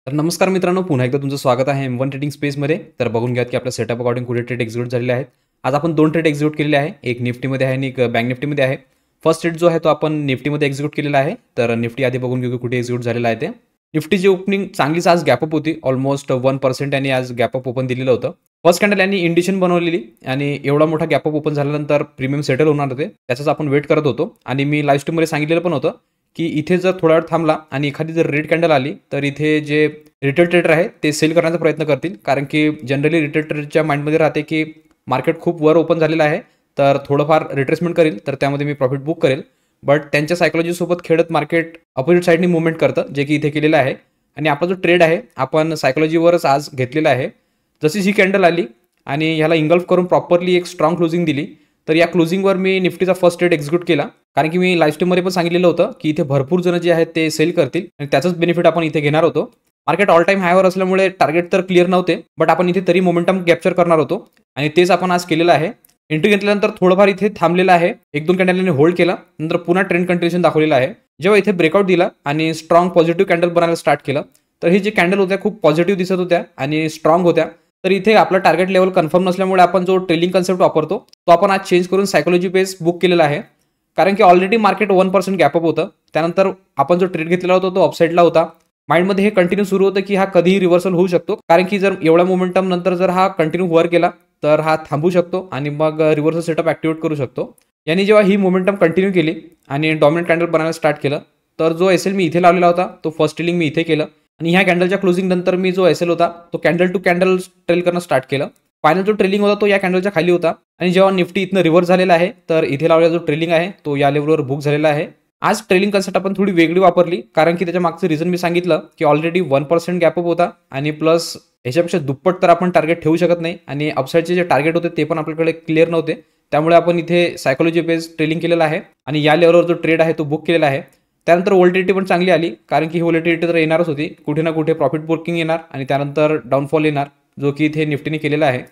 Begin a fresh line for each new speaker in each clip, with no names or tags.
तर नमस्कार मित्रांनो, पुन्हा एकदा तुमचं स्वागत आहे M1 ट्रेडिंग स्पेसमध्ये. तर बघून घ्या की आपल्या सेटअप अकॉर्डिंग कुठे ट्रेड एक्झिक्यूट झालेले आहेत. आज आपण 2 ट्रेड एक्झिक्यूट केलेले आहे. एक निफ्टीमध्ये आहे आणि एक बँक निफ्टीमध्ये आहे. फर्स्ट ट्रेड जो आहे तो आपण निफ्टीमध्ये एक्झिक्यूट केलेला आहे. तर निफ्टी आधी बघून घेऊ की कुठे एक्झिक्यूट झालेला आहे ते. निफ्टीची ओपनिंग चांगलीच आज गॅपअप होती. ऑलमोस्ट 1% यांनी आज गॅपअप ओपन दिलेलं होतं. फर्स्ट कॅन्डल यांनी इंडिशन बनवलेली आणि एवढा मोठा गॅपअप ओपन झाल्यानंतर प्रीमियम सेटल होणार होते. त्याचाच आपण वेट करत होतो आणि मी लाईव्ह स्ट्रीममध्ये सांगितलेलं पण होतं की इथे जर थोडा वेळ थांबला आणि एखादी जर रेड कॅन्डल आली तर इथे जे रिटेल ट्रेडर आहे ते सेल करण्याचा प्रयत्न करतील. कारण की जनरली रिटेल ट्रेडरच्या माइंडमध्ये राहते की मार्केट खूप वर ओपन झालेलं आहे, तर थोडंफार रिट्रेसमेंट करेल तर त्यामध्ये मी प्रॉफिट बुक करेल. बट त्यांच्या सायकोलॉजीसोबत खेळत मार्केट अपोजिट साईडनी मुवमेंट करतं, जे की इथे केलेलं आहे. आणि आपला जो ट्रेड आहे आपण सायकोलॉजीवरच आज घेतलेला आहे. जशी ही कॅन्डल आली आणि ह्याला इंगल्फ करून प्रॉपरली एक स्ट्रॉंग क्लोजिंग दिली, तर या क्लोजिंगवर मी निफ्टीचा फर्स्ट ट्रेड एक्झिक्यूट केला. कारण की मी लाईव्ह स्ट्रीममध्ये पण सांगितलेलं होतं की इथे भरपूर जण जे आहेत ते सेल करतील आणि त्याचंच बेनिफिट आपण इथे घेणार होतो. मार्केट ऑल टाइम हायवर असल्यामुळे टार्गेट तर क्लिअर नव्हते, बट आपण इथे तरी मोमेंटम कॅप्चर करणार होतो आणि तेच आपण आज केलेलं आहे. एंट्री घेतल्यानंतर थोडंफार इथे थांबलेलं आहे, 1-2 कॅन्डलने होल्ड केला, नंतर पुन्हा ट्रेंड कंटिन्यूशन दाखवलेलं आहे. जेव्हा इथे ब्रेकआउट दिला आणि स्ट्रॉंग पॉझिटिव्ह कॅन्डल बनायला स्टार्ट केलं, तर ही जी कॅन्डल होत्या खूप पॉझिटिव्ह दिसत होत्या आणि स्ट्रॉंग होत्या. तर इथे आपलं टार्गेट लेवल कन्फर्म नसल्यामुळे आपण जो ट्रेलिंग कन्सेप्ट वापरतो तो आपण आज चेंज करून सायकोलॉजी बेस बुक केलेला आहे. कारण की ऑलरेडी मार्केट 1% गॅपअप होतं. त्यानंतर आपण जो ट्रेड घेतलेला होता तो अपसाईडला होता. माइंडमध्ये हे कंटिन्यू सुरू होतं की हा कधीही रिव्हर्सल होऊ शकतो. कारण की जर एवढ्या मोमेंटम नंतर जर हा कंटिन्यू वर गेला तर हा थांबू शकतो आणि मग रिव्हर्सल सेटअप ॲक्टिवेट करू शकतो. यांनी जेव्हा ही मोमेंटम कंटिन्यू केली आणि डॉमिनंट कॅन्डल बनायला स्टार्ट केलं, तर जो एल मी इथे लावलेला होता तो फर्स्ट ट्रेलिंग मी इथे केलं आणि ह्या कॅन्डलच्या क्लोजिंग नंतर मी जो एल होता तो कॅन्डल टू कॅन्डल ट्रेल करणं स्टार्ट केलं. फायनल जो ट्रेलिंग होता तो या कॅन्डलच्या खाली होता आणि जेव्हा निफ्टी इथनं रिव्हर्स झालेला आहे, तर इथे लावलेला जो ट्रेलिंग आहे तो या लेवलवर बुक झालेला आहे. आज ट्रेलिंग कन्सेप्ट आपण थोडी वेगळी वापरली, कारण की त्याच्या मागचं रिझन मी सांगितलं की ऑलरेडी 1% गॅपअप होता आणि प्लस ह्याच्यापेक्षा दुप्पट तर आपण टार्गेट ठेवू शकत नाही आणि अपसाईडचे जे टार्गेट होते ते पण आपल्याकडे क्लिअर नव्हते. त्यामुळे आपण इथे सायकोलॉजी बेस्ड ट्रेलिंग केलेलं आहे आणि या लेवलवर जो ट्रेड आहे तो बुक केलेला आहे. त्यानंतर व्होल्टिलिटी पण चांगली आली, कारण की ही व्होल्टिलिटी तर येणारच होती. कुठे ना कुठे प्रॉफिट बुकिंग येणार आणि त्यानंतर डाऊनफॉल येणार, जो की इथे निफ्टीने केलेला आहे.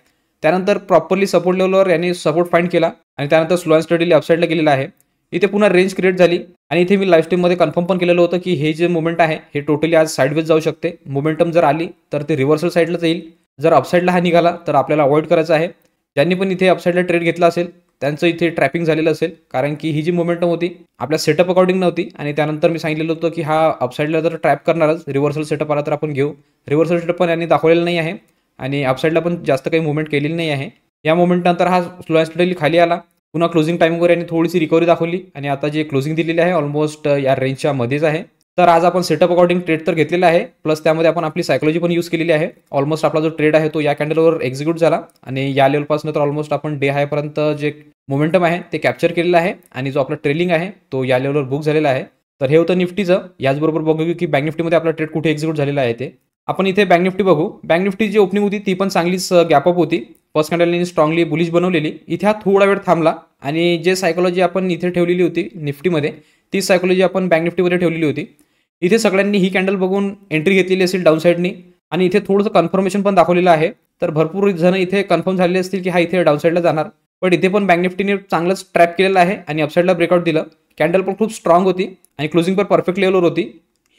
त्यानंतर प्रॉपरली सपोर्ट लेवलवर यांनी सपोर्ट फाइंड केला आणि त्यानंतर स्लो अँड स्टडीली अपसाईडला गेलेला आहे. इथे पुन्हा रेंज क्रिएट झाली आणि इथे मी लाईव्ह स्ट्रीममध्ये कन्फर्म पण केलेलं होतं की हे जे मुवमेंट आहे हे टोटली आज साईडवेज जाऊ शकते. मोमेंटम जर आली तर ते रिव्हर्सल साईडलाच येईल. जर अपसाईडला हा निघाला तर आपल्याला अवॉइड करायचं आहे. ज्यांनी पण इथे अपसाईडला ट्रेड घेतला असेल त्यांचं इथे ट्रॅपिंग झालेलं असेल, कारण की ही जी मोमेंटम होती आपल्या सेटअप अकॉर्डिंग नव्हती आणि त्यानंतर मी सांगितलेलं होतं की हा अपसाईडला जर ट्रॅप करणारच, रिव्हर्सल सेटअप आला तर आपण घेऊ. रिव्हर्सल सेटअप पण यांनी दाखवलेलं नाही आहे आणि अपसाईडला पण जास्त काही मुवमेंट केलेली नाही आहे. या मोमेंट नंतर हा स्लो अँड स्टडीली खाली आला. पुन्हा क्लोजिंग टाईमवर यांनी थोडीशी रिकव्हरी दाखवली आणि आता जे क्लोजिंग दिलेली आहे ऑलमोस्ट या रेंजच्या मध्येच आहे. तर आज आपण सेटअप अकॉर्डिंग ट्रेड तर घेतलेला आहे, प्लस त्यामध्ये आपण आपली सायकोलॉजी पण यूज केलेली आहे. ऑलमोस्ट आपला जो ट्रेड आहे तो या कॅन्डलवर एक्झिक्यूट झाला आणि या लेवलपासून तर ऑलमोस्ट आपण डे हायपर्यंत जे मोमेंटम आहे ते कॅप्चर केलेलं आहे आणि जो आपला ट्रेलिंग आहे तो या लेवलवर बुक झालेला आहे. तर हे होतं निफ्टीचं. याचबरोबर बघू की बँक निफ्टीमध्ये आपला ट्रेड कुठे एक्झिक्यूट झालेला आहे ते. आपण इथे बँक निफ्टी बघू. बँक निफ्टी जी ओपनिंग होती ती पण चांगलीच गॅपअप होती. फर्स्ट कॅन्डलने स्ट्रॉंगली बुलिश बनवलेली. इथे हा थोडा वेळ थांबला आणि जे सायकोलॉजी आपण इथे ठेवलेली होती निफ्टीमध्ये, ती सायकोलॉजी आपण बँक निफ्टीमध्ये ठेवलेली होती. इथे सगळ्यांनी ही कॅन्डल बघून एंट्री घेतलेली असेल डाऊन साईडनी आणि इथे थोडंसं कन्फर्मेशन पण दाखवलेलं आहे. तर भरपूर जण इथे कन्फर्म झालेले असतील की हा इथे डाऊन साईडला जाणार, पण इथे पण बँक निफ्टीने चांगलंच ट्रॅप केलेलं आहे आणि अपसाईडला ब्रेकआउट दिलं. कॅन्डल पण खूप स्ट्रॉंग होती आणि क्लोजिंग पण परफेक्ट लेवलवर होती.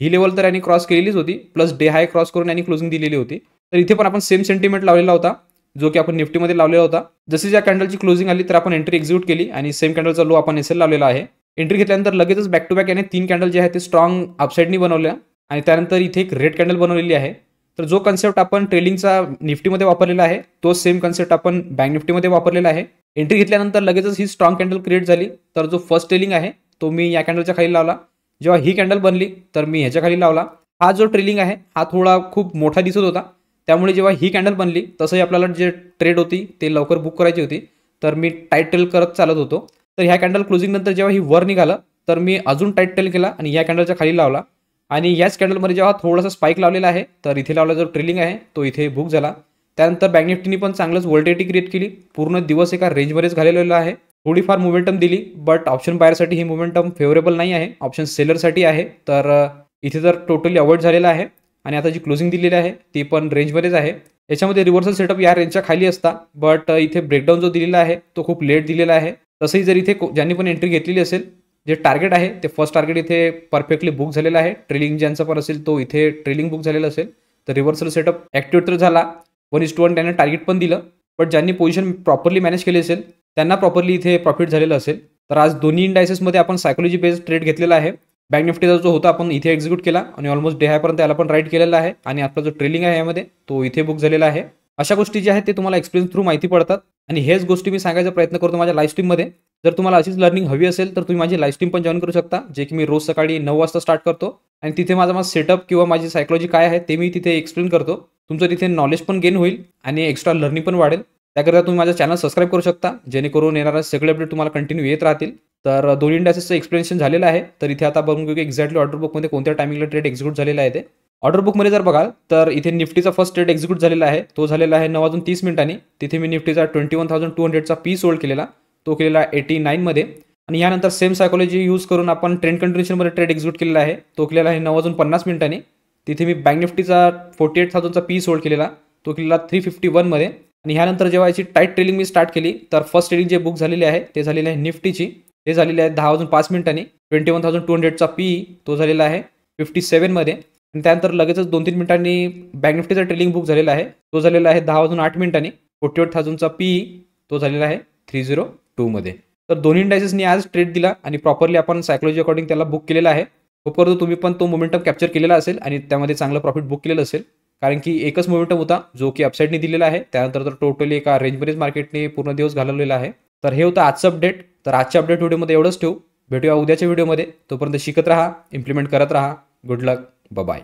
ही लेवल तर यांनी क्रॉस केलेलीच होती, प्लस डे हाय क्रॉस करून यांनी क्लोजिंग दिलेली होती. तर इथे पण आपण सेम सेंटिमेंट लावलेला होता जो की आपण निफ्टीमध्ये लावलेला होता. जशी ज्या कॅन्डलची क्लोजिंग आली तर आपण एंट्री एक्झिक्यूट केली आणि सेम कॅन्डलचा लो आपण एसएल लावलेला आहे. एंट्री घेतल्यानंतर लगेचच बॅक टू बॅक याने 3 कॅन्डल जे आहेत ते स्ट्रॉंग अपसाईडनी बनवल्या आणि त्यानंतर इथे एक रेड कॅन्डल बनवलेली आहे. तर जो कन्सेप्ट आपण ट्रेलिंगचा निफ्टीमध्ये वापरलेला आहे तो सेम कन्सेप्ट आपण बँक निफ्टीमध्ये वापरलेला आहे. एंट्री घेतल्यानंतर लगेचच ही स्ट्रॉंग कॅन्डल क्रिएट झाली. तर जो फर्स्ट ट्रेलिंग आहे तो मी या कॅन्डलच्या खाली लावला. जेव्हा ही कॅन्डल बनली तर मी ह्याच्या खाली लावला. हा जो ट्रेलिंग आहे हा थोडा खूप मोठा दिसत होता, त्यामुळे जेव्हा ही कॅन्डल बनली तसंही आपल्याला जे ट्रेड होती ते लवकर बुक करायची होती, तर मी टाईट टेल करत चालत होतो. तर ह्या कॅन्डल क्लोजिंग नंतर जेव्हा ही वर निघालं तर मी अजून टाईट टेल केला आणि या कॅन्डलच्या खाली लावला आणि याच कॅन्डलमध्ये जेव्हा थोडासा स्पाइक लावलेला आहे तर इथे लावला जो ट्रेलिंग आहे तो इथे बुक झाला. त्यानंतर बँक निफ्टीने पण चांगलंच व्होल्टिलिटी क्रिएट केली. पूर्ण दिवस एका रेंजमध्येच घालवलेला आहे. थोडीफार मोमेंटम दिली, बट ऑप्शन बायरसाठी ही मोमेंटम फेवरेबल नाही आहे, ऑप्शन सेलरसाठी आहे. तर इथे तर टोटली अवॉइड झालेला आहे आणि आता जी क्लोजिंग दिलेली आहे ती पण रेंजमध्येच आहे. याच्यामध्ये रिव्हर्सल सेटअप या रेंजच्या खाली असता, बट इथे ब्रेकडाऊन जो दिलेला आहे तो खूप लेट दिलेला आहे. तसंही जर इथे ज्यांनी पण एंट्री घेतलेली असेल, जे टार्गेट आहे ते फर्स्ट टार्गेट इथे परफेक्टली बुक झालेलं आहे. ट्रेलिंग ज्यांचा पण असेल तो इथे ट्रेलिंग बुक झालेलं असेल. तर रिव्हर्सल सेटअप ॲक्टिवेट तर झाला, 1:1 त्याने टार्गेट पण दिलं. बट ज्यांनी पोझिशन प्रॉपरली मॅनेज केली असेल त्यांना प्रॉपरली इथे प्रॉफिट झालेलं असेल. तर आज दोन्ही इंडायसेसमध्ये आपण सायकोलॉजी बेस्ड ट्रेड घेतलेला आहे. बँक निफ्टीचा जो होता आपण इथे एक्झिक्यूट केला आणि ऑलमोस्ट डे हायपर्यंत त्याला पण राईट केलेला आहे आणि आपला जो ट्रेलिंग आहे यामध्ये तो इथे बुक झालेला आहे. अशा गोष्टी ज्या आहेत ते तुम्हाला एक्सपिरियन्स थ्रू माहिती पडतात आणि हेच गोष्टी मी सांगायचा प्रयत्न करतो माझ्या लाईव्ह स्ट्रीममध्ये. जर तुम्हाला अशीच लर्निंग हवी असेल तर तुम्ही माझी लाईव्ह स्ट्रीम पण जॉईन करू शकता, जे की मी रोज सकाळी 9 वाजता स्टार्ट करतो आणि तिथे माझा सेटअप किंवा माझी सायकोलॉजी काय आहे ते मी तिथे एक्सप्लेन करतो. तुमचं तिथे नॉलेज पण गेन होईल आणि एक्स्ट्रा लर्निंग पण वाढेल. त्याकरिता तुम्ही माझा चॅनल सबस्क्राईब करू शकता, जेणेकरून येणारा सगळे अपडेट तुम्हाला कंटिन्यू येत राहतील. तर दोन्ही इंडायसेसचं एक्सप्लेनेशन झालेलं आहे. तर इथे आता बघून घेऊ की एक्झॅक्टली ऑर्डर बुकमध्ये कोणत्या टायमिंगला ट्रेड एक्झिक्यूट झालेला आहे ते. ऑर्डर बुकमध्ये जर बघाल तर इथे निफ्टीचा फर्स्ट ट्रेड एक्झिक्यूट झालेला आहे, तो झालेला आहे 9:30 तिथे मी निफ्टीचा 21,200चा पी सोल्ड केलेला, तो केलेला 89 मध्ये. आणि यानंतर सेम सायकोलॉजी यूज करून आपण ट्रेंड कंटिन्युएशनमध्ये ट्रेड एक्झिक्यूट केलेला आहे, तो केलेला आहे 9:50 तिथे मी बँक निफ्टीचा 48,000चा पी सोल्ड केलेला, तो केलेला 351 मध्ये. आणि ह्यानंतर जेव्हा याची टाईट ट्रेलिंग मी स्टार्ट केली तर फर्स्ट ट्रेडिंग जे बुक झालेले आहे ते झालेले आहे निफ्टीची, ते झालेले आहे 10:05 21,200चा पी तो झालेला आहे 57 मध्ये. आणि त्यानंतर लगेचच 2-3 मिनिटांनी बँक निफ्टीचा ट्रेलिंग बुक झालेला आहे, तो झालेला आहे 10:08 48,000चा पी तो झालेला आहे 302 मध्ये. तर दोन्ही इंडायसेसनी आज ट्रेड दिला आणि प्रॉपरली आपण सायकोलॉजी अकॉर्डिंग त्याला बुक केलेला आहे. होप करतो तुम्ही पण तो मोमेंटम कॅप्चर केलेला असेल आणि त्यामध्ये चांगलं प्रॉफिट बुक केलेलं असेल, कारण की एकच मोमेंटम होता जो की अपसाईडने दिलेला आहे. त्यानंतर तर टोटली एका रेंजमध्येच मार्केटने पूर्ण दिवस घालवलेला आहे. तर हे होतं आजचं अपडेट. तर आजच्या अपडेट व्हिडिओमध्ये एवढंच ठेवू. भेटूया उद्याच्या व्हिडिओमध्ये. तोपर्यंत शिकत राहा, इम्प्लिमेंट करत राहा. गुड लक, बाय.